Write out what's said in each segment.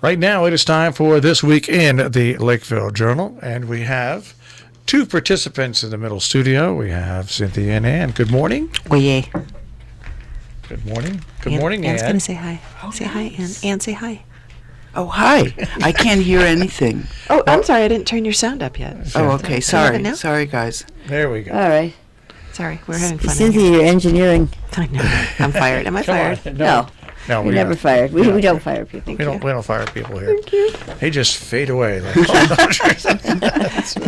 Right now, it is time for This Week in the Lakeville Journal, and we have two participants in the middle studio. We have Cynthia and Ann. Good morning. Oye. Good morning. Good morning, Ann. Ann's going to say hi. Say hi, Ann. Ann, say hi. Oh, hi. I can't hear anything. Oh, I'm sorry. I didn't turn your sound up yet. Oh, okay. Sorry. Sorry, guys. There we go. All right. Sorry. We're having fun. Cynthia, you're engineering. I know. I'm fired. Am I fired? No. No, You're never fired. We don't fire people. We don't fire people here. Thank you. They just fade away. They're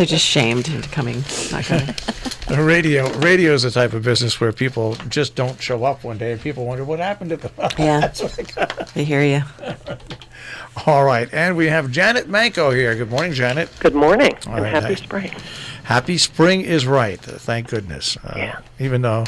just shamed into coming. Not coming. Radio is the type of business where people just don't show up one day, and people wonder what happened to them. Yeah. That's what I got. I hear you. All right, and we have Janet Manko here. Good morning, Janet. Good morning, All and right, happy spring. Happy spring is right. Thank goodness. Yeah. Even though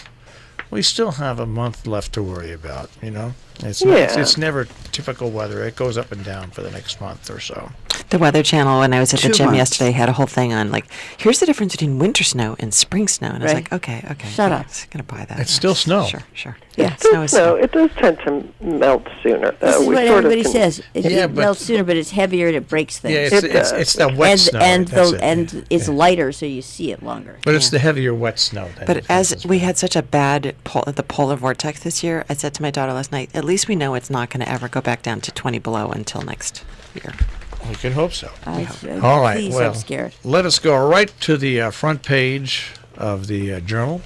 we still have a month left to worry about, you know. It's never typical weather. It goes up and down for the next month or so. The Weather Channel, when I was at the 2 gym months. yesterday, had a whole thing on, like, here's the difference between winter snow and spring snow. And I was Right. like, okay. Shut up. I'm going to buy that. It's still snow. Sure. Yeah. Snow is snow. It does tend to melt sooner. This is We what sort of everybody can- says. Yeah, It but- melts sooner, but it's heavier and it breaks things. Yeah, It it's the wet and snow. and That's the it. and it's Yeah. lighter, so you see it longer. But it's Yeah. the heavier wet snow. But as we had such a bad the polar vortex this year, I said to my daughter last night, at least we know it's not going to ever go back down to 20 below until next year. We can hope so. All right, Please, well, I'm scared. Let us go right to the front page of the journal.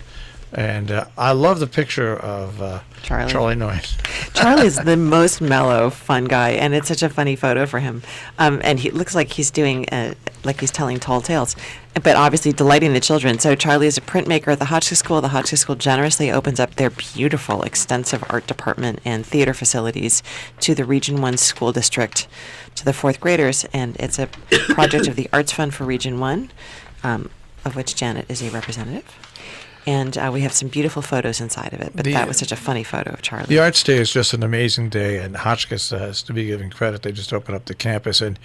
And I love the picture of Charlie Noyes. Charlie's the most mellow, fun guy, and it's such a funny photo for him. And he looks like he's doing, like he's telling tall tales, but obviously delighting the children. So Charlie is a printmaker at the Hotchkiss School. The Hotchkiss School generously opens up their beautiful, extensive art department and theater facilities to the Region 1 school district, to the fourth graders. And it's a project of the Arts Fund for Region 1, of which Janet is a representative. And we have some beautiful photos inside of it. But that was such a funny photo of Charlie. The Arts Day is just an amazing day, and Hotchkiss has to be given credit. They just opened up the campus, and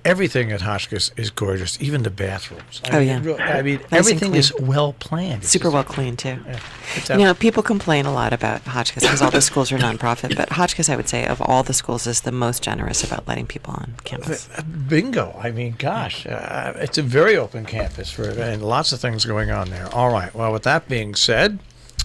everything at Hotchkiss is gorgeous, even the bathrooms. I mean, Nice everything and is clean. well planned. Super well clean, too. Yeah, it's You know, people complain a lot about Hotchkiss because all the schools are nonprofit, but Hotchkiss, I would say, of all the schools, is the most generous about letting people on campus. Bingo. I mean, gosh, it's a very open campus and lots of things going on there. All right. Well, with that being said,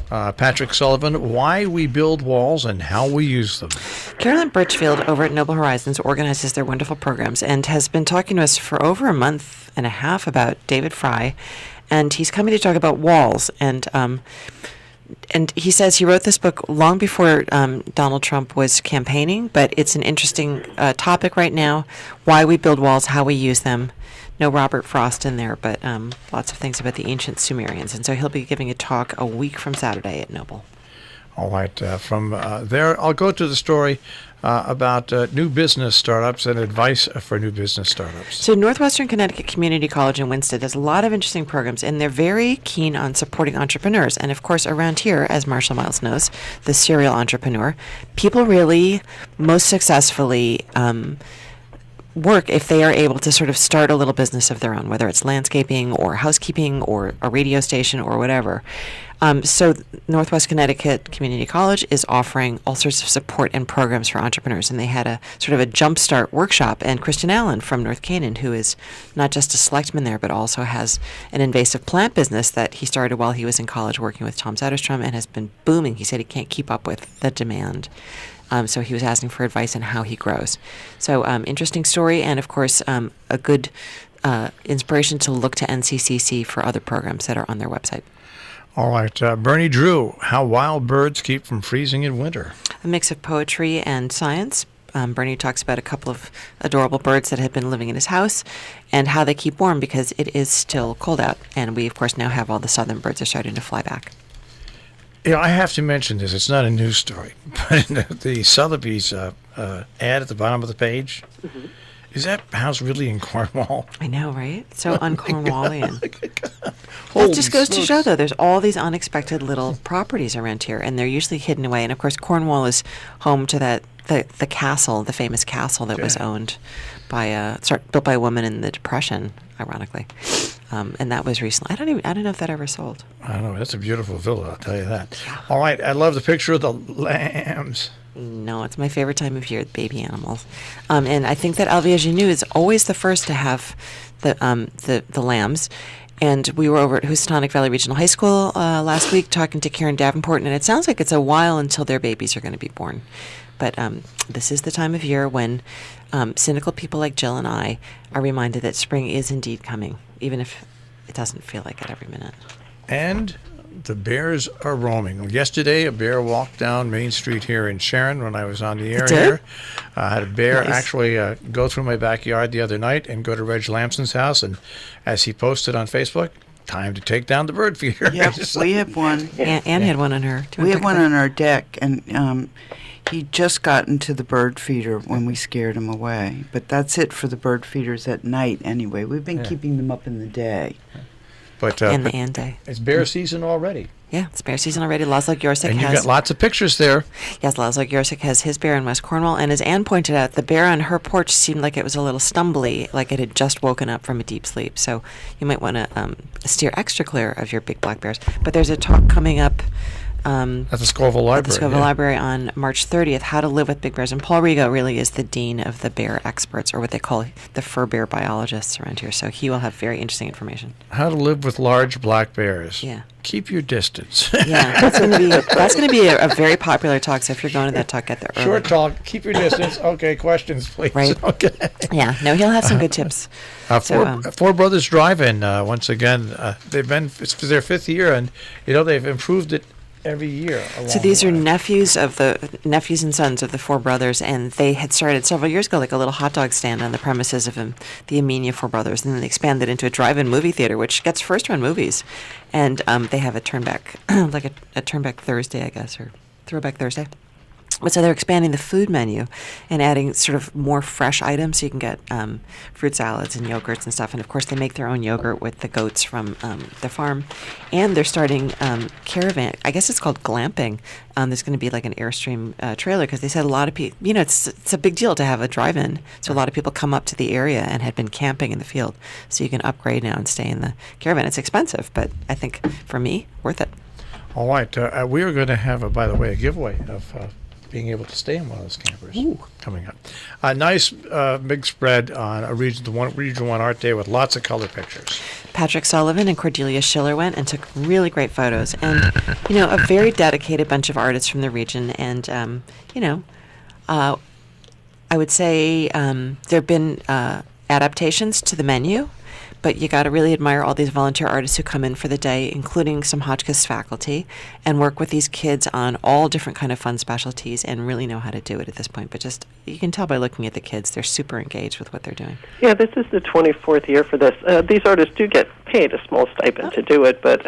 Patrick Sullivan, why we build walls and how we use them. Carolyn Birchfield over at Noble Horizons organizes their wonderful programs and has been talking to us for over a month and a half about David Fry, and he's coming to talk about walls. And he says he wrote this book long before Donald Trump was campaigning, but it's an interesting topic right now, why we build walls, how we use them. No Robert Frost in there, but lots of things about the ancient Sumerians. And so he'll be giving a talk a week from Saturday at Noble. All right. From there, I'll go to the story about new business startups and advice for new business startups. So Northwestern Connecticut Community College in Winston does a lot of interesting programs, and they're very keen on supporting entrepreneurs. And, of course, around here, as Marshall Miles knows, the serial entrepreneur, people really most successfully work if they are able to sort of start a little business of their own, whether it's landscaping or housekeeping or a radio station or whatever. So Northwest Connecticut Community College is offering all sorts of support and programs for entrepreneurs, and they had a sort of a jumpstart workshop. And Christian Allen from North Canaan, who is not just a selectman there, but also has an invasive plant business that he started while he was in college working with Tom Zetterstrom and has been booming. He said he can't keep up with the demand. So he was asking for advice on how he grows. So interesting story, and of course a good inspiration to look to NCCC for other programs that are on their website. All right. Bernie Drew, how wild birds keep from freezing in winter. A mix of poetry and science. Bernie talks about a couple of adorable birds that have been living in his house and how they keep warm because it is still cold out. And we, of course, now have all the southern birds are starting to fly back. Yeah, I have to mention this. It's not a news story, but in the Sotheby's ad at the bottom of the page, is that house really in Cornwall? I know, right? So un-Cornwallian. Holy That just goes to smokes. show, though, there's all these unexpected little properties around here, and they're usually hidden away. And, of course, Cornwall is home to the castle, the famous castle that was owned by built by a woman in the Depression, ironically. And that was recently. I don't know if that ever sold. I don't know. That's a beautiful villa, I'll tell you that. All right. I love the picture of the lambs. No, it's my favorite time of year, baby animals. And I think that Alvéa Genu is always the first to have the lambs. And we were over at Houstonic Valley Regional High School last week talking to Karen Davenport, and it sounds like it's a while until their babies are going to be born. But this is the time of year when cynical people like Jill and I are reminded that spring is indeed coming, even if it doesn't feel like it every minute. And the bears are roaming. Yesterday, a bear walked down Main Street here in Sharon when I was on the air here. I had a bear actually go through my backyard the other night and go to Reg Lamson's house. And as he posted on Facebook, time to take down the bird feeder. Yep, we have one. Anne had one on her. We have one on our deck, and he just got into the bird feeder when we scared him away. But that's it for the bird feeders at night anyway. We've been keeping them up in the day. But day. It's bear season already. Yeah, it's bear season already. Laszlo Gyorsic and you've got lots of pictures there. Yes, Laszlo Gyorsic has his bear in West Cornwall. And as Anne pointed out, the bear on her porch seemed like it was a little stumbly, like it had just woken up from a deep sleep. So you might want to steer extra clear of your big black bears. But there's a talk coming up at the Scoville Library. At the Scoville Library on March 30th, How to Live with Big Bears. And Paul Rigo really is the dean of the bear experts, or what they call the fur bear biologists around here. So he will have very interesting information. How to live with large black bears. Yeah. Keep your distance. Yeah, that's going to be a very popular talk. So if you're going to that talk, get there early. Short talk. Keep your distance. Okay, questions, please. Right. Okay. Yeah. No, he'll have some good tips. Four Brothers Drive-In. Once again, it's their 5th year, and they've improved it every year. So these are nephews and sons of the four brothers, and they had started several years ago like a little hot dog stand on the premises of the Amenia Four Brothers, and then they expanded into a drive-in movie theater, which gets first-run movies, and they have a turnback, like a turnback Thursday, I guess, or throwback Thursday. But so they're expanding the food menu and adding sort of more fresh items, so you can get fruit salads and yogurts and stuff. And, of course, they make their own yogurt with the goats from the farm. And they're starting caravan. I guess it's called glamping. There's going to be like an Airstream trailer, because they said a lot of people, it's a big deal to have a drive-in. So a lot of people come up to the area and had been camping in the field. So you can upgrade now and stay in the caravan. It's expensive, but I think, for me, worth it. All right. We are going to have, by the way, a giveaway of being able to stay in one of those campers coming up. A nice big spread on a Region 1 Art Day with lots of color pictures. Patrick Sullivan and Cordelia Schiller went and took really great photos. And, a very dedicated bunch of artists from the region. And, I would say there have been adaptations to the menu, but you got to really admire all these volunteer artists who come in for the day, including some Hotchkiss faculty, and work with these kids on all different kind of fun specialties and really know how to do it at this point. But just, you can tell by looking at the kids, they're super engaged with what they're doing. Yeah, this is the 24th year for this. These artists do get paid a small stipend to do it, but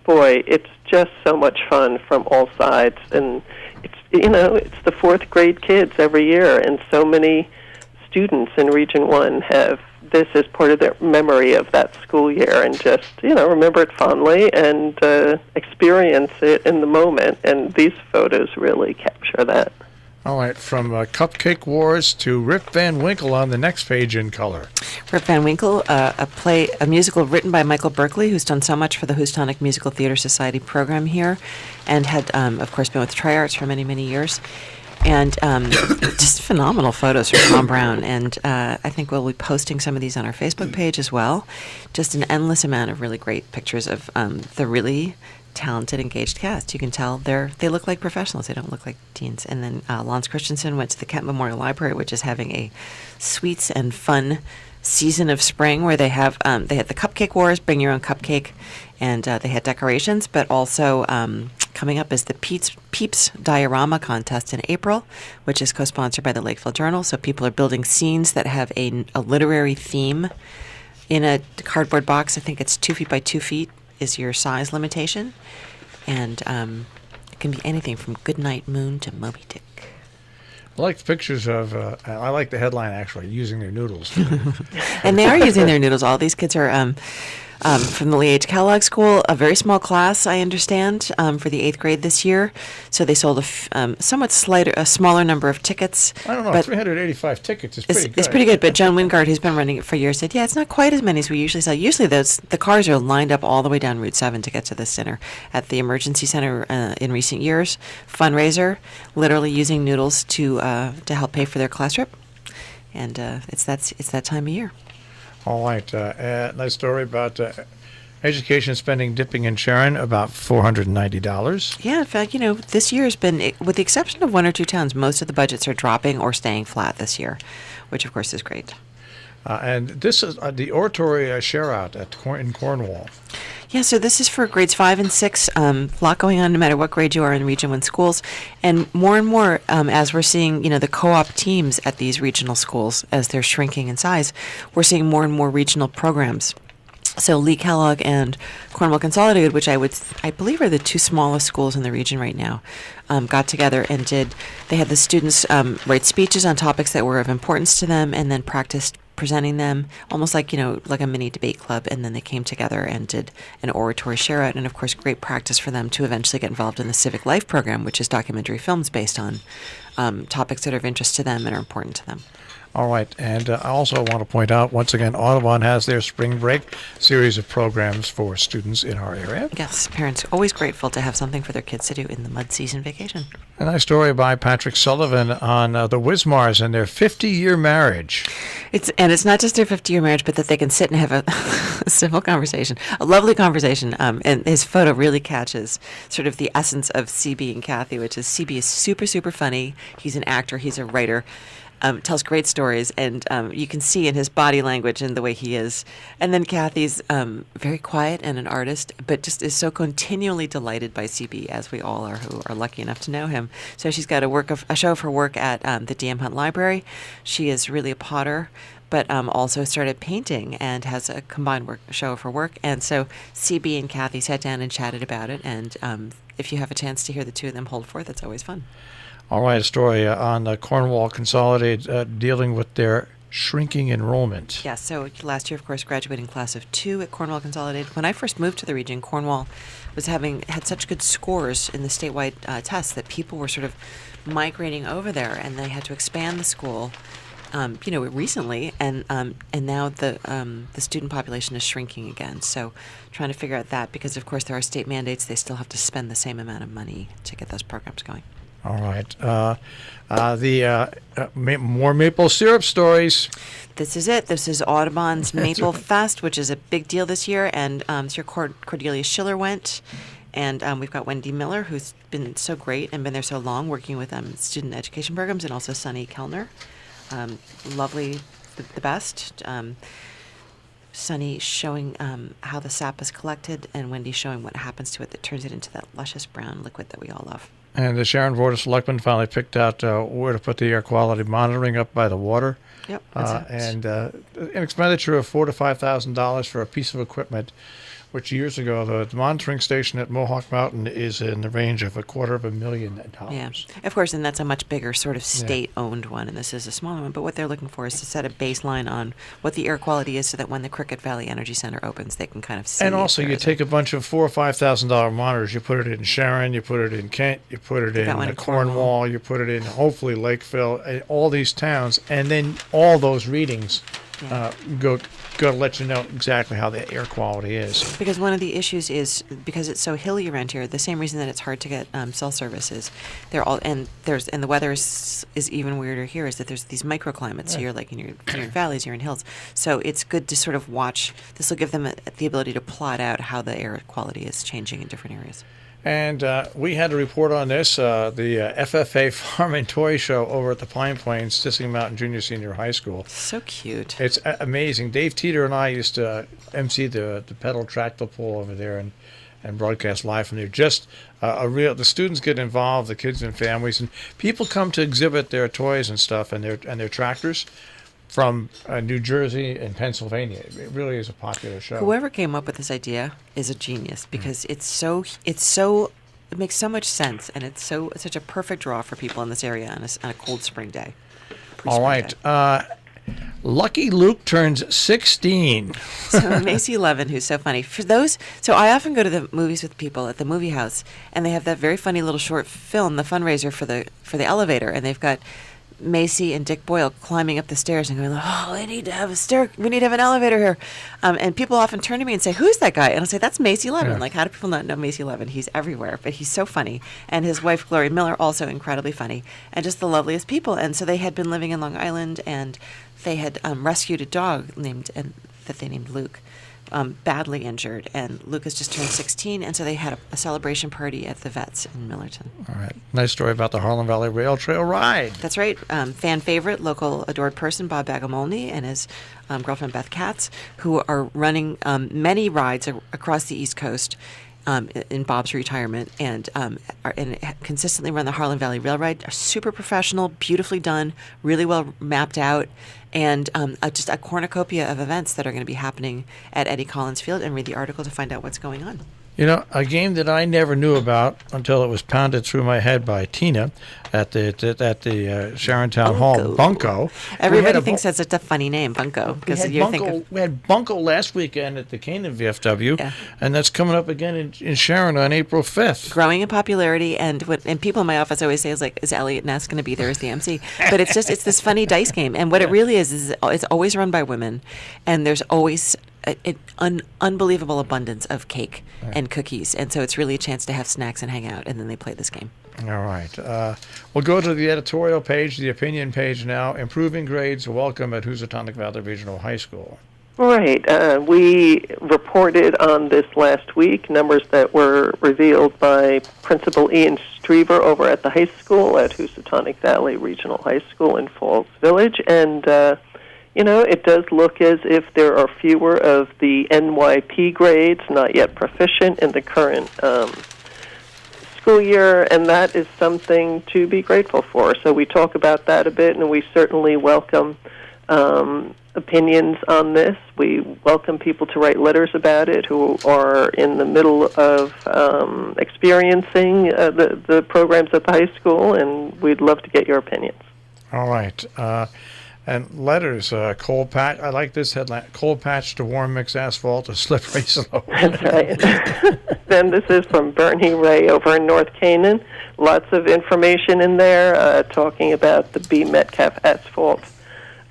boy, it's just so much fun from all sides. And it's the 4th grade kids every year, and so many students in Region 1 have this as part of their memory of that school year, and just, remember it fondly and experience it in the moment. And these photos really capture that. All right, from Cupcake Wars to Rip Van Winkle on the next page in color. Rip Van Winkle, a musical written by Michael Berkeley, who's done so much for the Houstonic Musical Theater Society program here, and had, of course, been with Tri-Arts for many, many years. And just phenomenal photos from Tom Brown. And I think we'll be posting some of these on our Facebook page as well. Just an endless amount of really great pictures of the really talented, engaged cast. You can tell they look like professionals. They don't look like teens. And then Lance Christensen went to the Kent Memorial Library, which is having a sweets and fun season of spring, where they had the Cupcake Wars, bring your own cupcake, and they had decorations, but also coming up is the Peeps Diorama Contest in April, which is co-sponsored by the Lakeville Journal. So people are building scenes that have a literary theme in a cardboard box. I think it's 2 feet by 2 feet is your size limitation, and it can be anything from Goodnight Moon to Moby Dick. I like the pictures of, I like the headline actually, using their noodles. And they are using their noodles. All these kids are from the Lee H. Kellogg School, a very small class, I understand, for the 8th grade this year. So they sold a smaller number of tickets. I don't know, but 385 tickets is pretty good. It's pretty good, but John Wingard, who's been running it for years, said, yeah, it's not quite as many as we usually sell. Usually the cars are lined up all the way down Route 7 to get to this center. At the Emergency Center in recent years, fundraiser, literally using noodles to help pay for their class trip. And it's that time of year. All right. Nice story about education spending dipping in Sharon, about $490. Yeah, in fact, this year has been, with the exception of one or two towns, most of the budgets are dropping or staying flat this year, which of course is great. And this is the oratory share out in Cornwall. Yeah, so this is for grades 5 and 6. A lot going on no matter what grade you are in Region 1 schools. And more, as we're seeing, the co-op teams at these regional schools, as they're shrinking in size, we're seeing more and more regional programs. So Lee Kellogg and Cornwall Consolidated, which I believe are the two smallest schools in the region right now, got together and they had the students write speeches on topics that were of importance to them and then practiced presenting them, almost like a mini debate club, and then they came together and did an oratory share out, and of course great practice for them to eventually get involved in the Civic Life program, which is documentary films based on topics that are of interest to them and are important to them. All right, and I also want to point out, once again, Audubon has their spring break series of programs for students in our area. Yes, parents always grateful to have something for their kids to do in the mud season vacation. A nice story by Patrick Sullivan on the Wismars and their 50-year marriage. It's not just their 50-year marriage, but that they can sit and have a civil conversation, a lovely conversation. And his photo really catches sort of the essence of CB and Kathy, which is CB is super, super funny. He's an actor. He's a writer. Tells great stories, and you can see in his body language and the way he is. And then Kathy's very quiet and an artist, but just is so continually delighted by CB, as we all are who are lucky enough to know him. So she's got a show of her work at the DM Hunt Library. She is really a potter, but also started painting and has a combined show of her work. And so CB and Kathy sat down and chatted about it, and if you have a chance to hear the two of them hold forth, it's always fun. All right, a story on the Cornwall Consolidated dealing with their shrinking enrollment. Yes, so last year, of course, graduating class of 2 at Cornwall Consolidated. When I first moved to the region, Cornwall had such good scores in the statewide tests that people were sort of migrating over there, and they had to expand the school. Recently, and now the student population is shrinking again. So, trying to figure out that, because of course there are state mandates, they still have to spend the same amount of money to get those programs going. All right. More maple syrup stories. This is it. This is Audubon's Maple Fest, which is a big deal this year. And this year Cordelia Schiller went. And we've got Wendy Miller, who's been so great and been there so long, working with student education programs, and also Sunny Kellner. Lovely, the best. Sunny showing how the sap is collected, and Wendy showing what happens to it that turns it into that luscious brown liquid that we all love. And the Sharon Board of Selectmen finally picked out where to put the air quality monitoring up by the water. Yep. And an expenditure of $4,000 to $5,000 for a piece of equipment, which years ago, the monitoring station at Mohawk Mountain is in the range of $250,000. Yeah, of course, and that's a much bigger sort of state-owned one, and this is a smaller one. But what they're looking for is to set a baseline on what the air quality is, so that when the Cricket Valley Energy Center opens, they can kind of see. And also, you take a bunch of $4,000 or $5,000 monitors, you put it in Sharon, you put it in Kent, you put it in Cornwall, you put it in hopefully Lakeville, all these towns, and then all those readings go to let you know exactly how the air quality is. Because one of the issues is, because it's so hilly around here, the same reason that it's hard to get cell services. And the weather is even weirder here, is that there's these microclimates. So you're like you're in valleys, you're in hills. So it's good to sort of watch. This will give them the ability to plot out how the air quality is changing in different areas. And we had a report on this, the FFA Farm and Toy Show over at the Pine Plains Sisseton Mountain Junior Senior High School. So cute. It's amazing. Dave Teeter and I used to MC the pedal tractor pull over there and broadcast live from there. Just the students get involved, the kids and families, and people come to exhibit their toys and stuff and their tractors from New Jersey and Pennsylvania. It really is a popular show. Whoever came up with this idea is a genius, because it makes so much sense, and it's such a perfect draw for people in this area on a cold spring day. All right. Lucky Luke turns 16. So Macy Levin, who's so funny. So I often go to the movies with people at the movie house, and they have that very funny little short film, the fundraiser for the elevator, and they've got Macy and Dick Boyle climbing up the stairs and going, "Oh, we need to have an elevator here." And people often turn to me and say, "Who's that guy?" And I'll say, "That's Macy Levin." Yeah. Like, how do people not know Macy Levin? He's everywhere, but he's so funny. And his wife, Gloria Miller, also incredibly funny, and just the loveliest people. And so they had been living in Long Island, and they had rescued a dog that they named Luke. Badly injured, and Lucas just turned 16, and so they had a celebration party at the Vets in Millerton. All right. Nice story about the Harlem Valley Rail Trail ride. That's right. Fan favorite, local adored person, Bob Bagamolny, and his girlfriend, Beth Katz, who are running many rides across the East Coast in Bob's retirement, and consistently run the Harlem Valley Rail Ride. Are super professional, beautifully done, really well mapped out, and just a cornucopia of events that are going to be happening at Eddie Collins Field. And read the article to find out what's going on. You know, a game that I never knew about until it was pounded through my head by Tina at the Sharon Town Hall, Bunko. Everybody thinks that's such a funny name, Bunko. We had Bunko last weekend at the Canaan VFW, Yeah. and that's coming up again in Sharon on April 5th. Growing in popularity, and people in my office always say, is Elliot Ness going to be there as the MC? But it's this funny dice game, and what it really is it's always run by women, and there's always an unbelievable abundance of cake and cookies, and so it's really a chance to have snacks and hang out, and then they play this game. All right. We'll go to the editorial page, the opinion page now. Improving grades, welcome at Housatonic Valley Regional High School. Right. We reported on this last week, numbers that were revealed by Principal Ian Strever over at the high school at Housatonic Valley Regional High School in Falls Village, and it does look as if there are fewer of the NYP grades, not yet proficient, in the current school year, and that is something to be grateful for. So we talk about that a bit, and we certainly welcome opinions on this. We welcome people to write letters about it who are in the middle of experiencing the programs at the high school, and we'd love to get your opinions. All right. And letters, coal patch. I like this headline: coal patch to warm mix asphalt to slippery slope. That's right. Then this is from Bernie Ray over in North Canaan. Lots of information in there talking about the B. Metcalf asphalt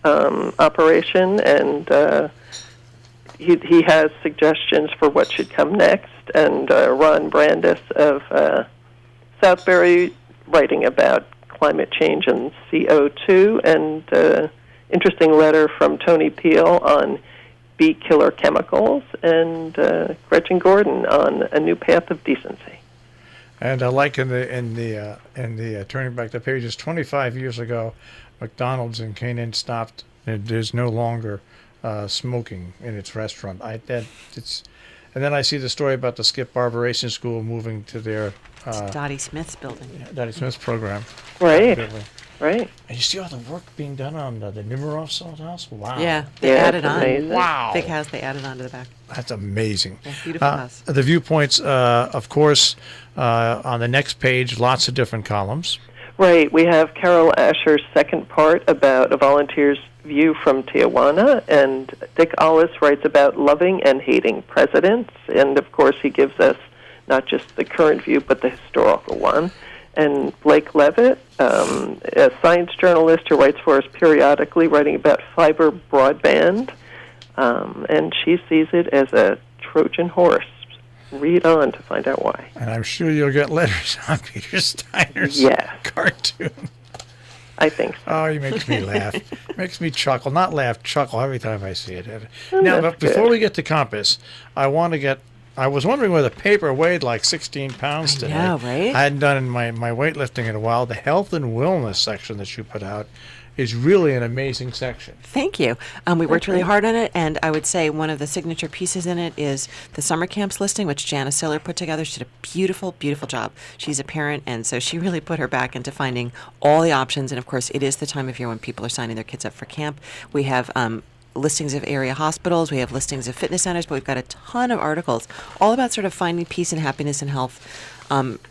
operation, and he has suggestions for what should come next. And Ron Brandis of Southbury writing about climate change and CO2, and interesting letter from Tony Peel on bee killer chemicals, and Gretchen Gordon on a new path of decency. And I like in the turning back the pages, 25 years ago, McDonald's in Canaan stopped. There's no longer smoking in its restaurant. And then I see the story about the Skip Barber Racing School moving to their Dottie Smith's building. Dottie Smith's program. Right. Building. Right. And you see all the work being done on the Nemiroff Salt House? Wow. Yeah, they added it's on. amazing. Wow. Big house they added on to the back. That's amazing. Yeah, beautiful house. The viewpoints, of course, on the next page, lots of different columns. Right. We have Carol Asher's second part about a volunteer's view from Tijuana, and Dick Ollis writes about loving and hating presidents, and of course he gives us not just the current view but the historical one. And Blake Levitt, a science journalist who writes for us periodically, writing about fiber broadband, and she sees it as a Trojan horse. Read on to find out why. And I'm sure you'll get letters on Peter Steiner's cartoon. I think so. Oh, he makes me laugh. Makes me chuckle. Not laugh, chuckle every time I see it. Now, but before we get to Compass, I was wondering whether paper weighed like 16 pounds today. Yeah, right? I hadn't done my weightlifting in a while. The health and wellness section that you put out is really an amazing section. Thank you. We worked really hard on it, and I would say one of the signature pieces in it is the summer camps listing, which Janice Siller put together. She did a beautiful, beautiful job. She's a parent, and so she really put her back into finding all the options, and of course it is the time of year when people are signing their kids up for camp. We have listings of area hospitals, we have listings of fitness centers, but we've got a ton of articles all about sort of finding peace and happiness and health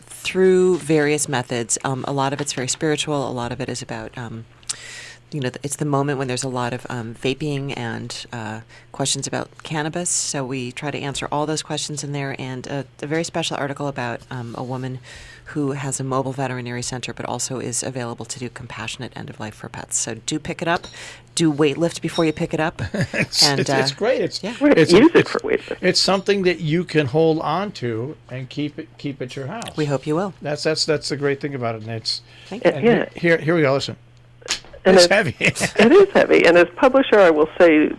through various methods. A lot of it's very spiritual, a lot of it is about it's the moment when there's a lot of vaping and questions about cannabis. So we try to answer all those questions in there, and a very special article about a woman who has a mobile veterinary center, but also is available to do compassionate end of life for pets. So do pick it up. Do weightlift before you pick it up. It's great. Use it for weightlifting. It's something that you can hold on to and keep at your house. We hope you will. That's the great thing about it. And it's Thank you. and here we go. Listen. And It's heavy. It is heavy. And as publisher, I will say,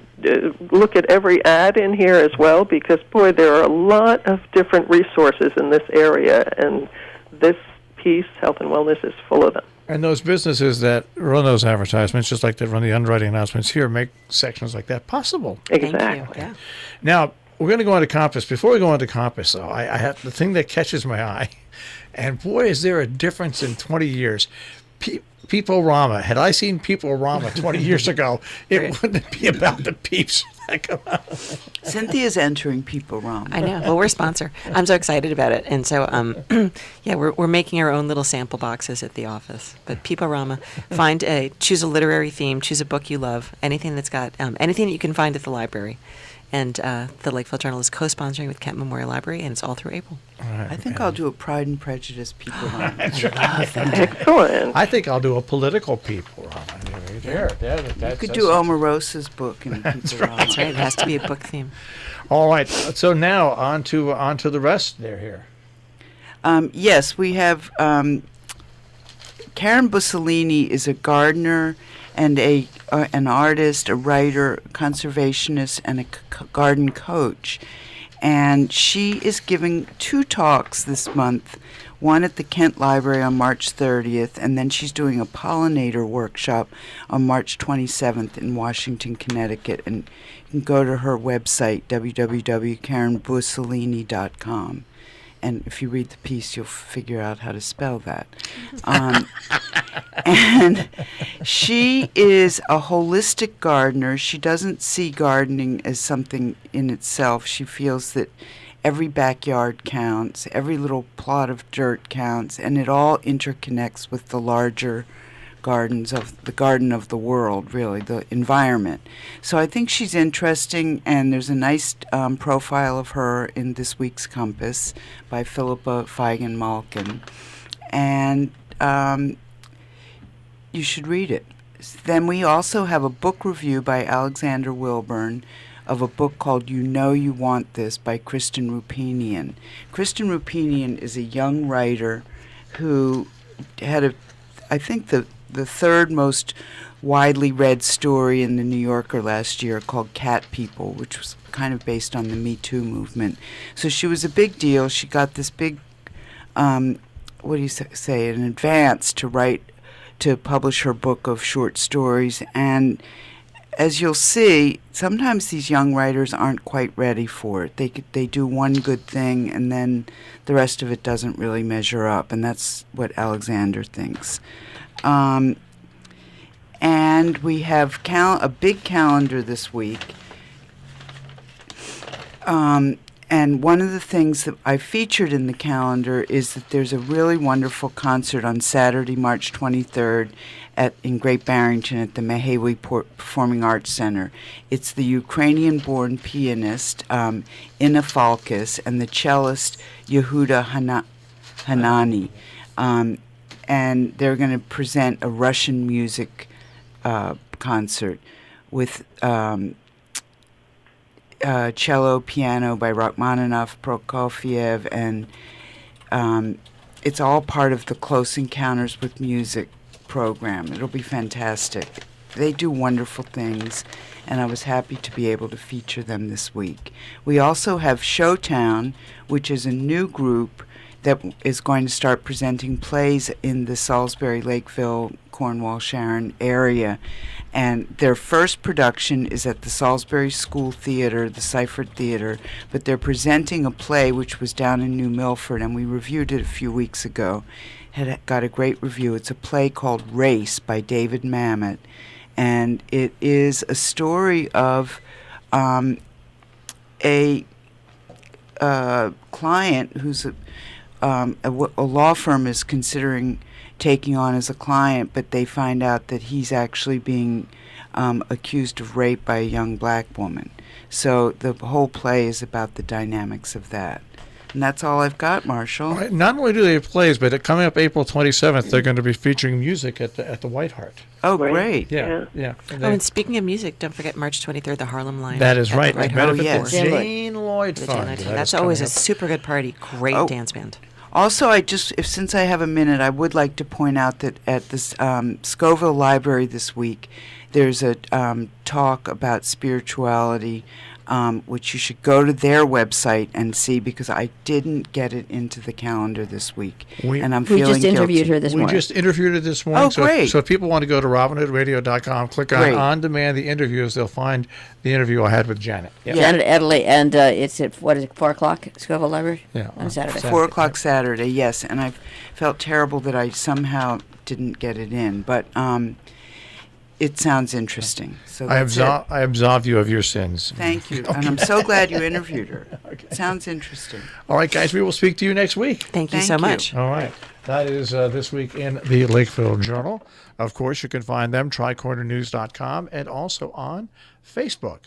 look at every ad in here as well, because, boy, there are a lot of different resources in this area, and this piece, Health and Wellness, is full of them. And those businesses that run those advertisements, just like they run the underwriting announcements here, make sections like that possible. Exactly. Thank you. Yeah. Now, we're going to go on to Compass. Before we go on to Compass, though, I have the thing that catches my eye, and boy, is there a difference in 20 years. People-Rama. Had I seen People-Rama 20 years ago, it wouldn't be about the peeps that come out. Cynthia's entering People-Rama. I know. Well, we're a sponsor. I'm so excited about it. And so, we're making our own little sample boxes at the office. But People-Rama, choose a literary theme, choose a book you love, anything that's got, anything that you can find at the library. And the Lakeville Journal is co-sponsoring with Kent Memorial Library, and it's all through April. Right, I think I'll do a Pride and Prejudice People-Rama. Excellent. I think I'll do a political People-Rama. You could do Omarosa's book in People-Rama. That's right. It has to be a book theme. All right. So now on to the rest there here. Yes, we have Karen Bussolini is a gardener and an artist, a writer, conservationist, and a garden coach. And she is giving 2 talks this month, one at the Kent Library on March 30th, and then she's doing a pollinator workshop on March 27th in Washington, Connecticut. And you can go to her website, www.karenbussolini.com. And if you read the piece, you'll figure out how to spell that. And she is a holistic gardener. She doesn't see gardening as something in itself. She feels that every backyard counts, every little plot of dirt counts, and it all interconnects with the larger gardens of the garden of the world, really, the environment. So I think she's interesting, and there's a nice profile of her in this week's Compass by Philippa Feigen-Malkin. And you should read it. Then we also have a book review by Alexander Wilburn of a book called You Know You Want This by Kristen Rupinian. Kristen Rupinian is a young writer who had I think the third most widely read story in the New Yorker last year called Cat People, which was kind of based on the Me Too movement. So she was a big deal. She got this big, an advance to publish her book of short stories. And as you'll see, sometimes these young writers aren't quite ready for it. They do one good thing, and then the rest of it doesn't really measure up, and that's what Alexander thinks. And we have a big calendar this week. And one of the things that I featured in the calendar is that there's a really wonderful concert on Saturday, March 23rd in Great Barrington at the Mehewi Performing Arts Center. It's the Ukrainian-born pianist Inna Falkis and the cellist Yehuda Hanani. And they're going to present a Russian music concert with cello, piano by Rachmaninoff, Prokofiev, and it's all part of the Close Encounters with Music program. It'll be fantastic. They do wonderful things, and I was happy to be able to feature them this week. We also have Showtown, which is a new group that is going to start presenting plays in the Salisbury, Lakeville, Cornwall, Sharon area. And their first production is at the Salisbury School Theater, the Seifert Theater, but they're presenting a play which was down in New Milford, and we reviewed it a few weeks ago. It got a great review. It's a play called Race by David Mamet, and it is a story of a client who's a law firm is considering taking on as a client, but they find out that he's actually being accused of rape by a young black woman. So the whole play is about the dynamics of that. And that's all I've got, Marshall. All right, not only do they have plays, but coming up April 27th, they're going to be featuring music at the White Hart. Oh, great. Yeah. And speaking of music, don't forget March 23rd, the Harlem Line. That is right. Right. Benefit yes. the Jane Lloyd The Fund. Jane That That's is always a coming up. super good party. Great dance band. Also, since I have a minute, I would like to point out that at this Scoville Library this week, there's a talk about spirituality, which you should go to their website and see, because I didn't get it into the calendar this week, and I'm We feeling just interviewed guilty. her this We morning. just interviewed her this morning. Oh, great. So if people want to go to robinhoodradio.com, click on demand the interviews, they'll find the interview I had with Janet. Janet Adley, and it's at, 4 o'clock at Scoville Library? Yeah, On Saturday. 4 o'clock Saturday, yes, and I felt terrible that I somehow didn't get it in, but it sounds interesting. So I that's it. absolve you of your sins. Thank you, and I'm so glad you interviewed her. Sounds interesting. All right, guys, we will speak to you next week. Thank you Thank so you. much. All right. That is this week in the Lakeville Journal. Of course, you can find them, tricornernews.com, and also on Facebook.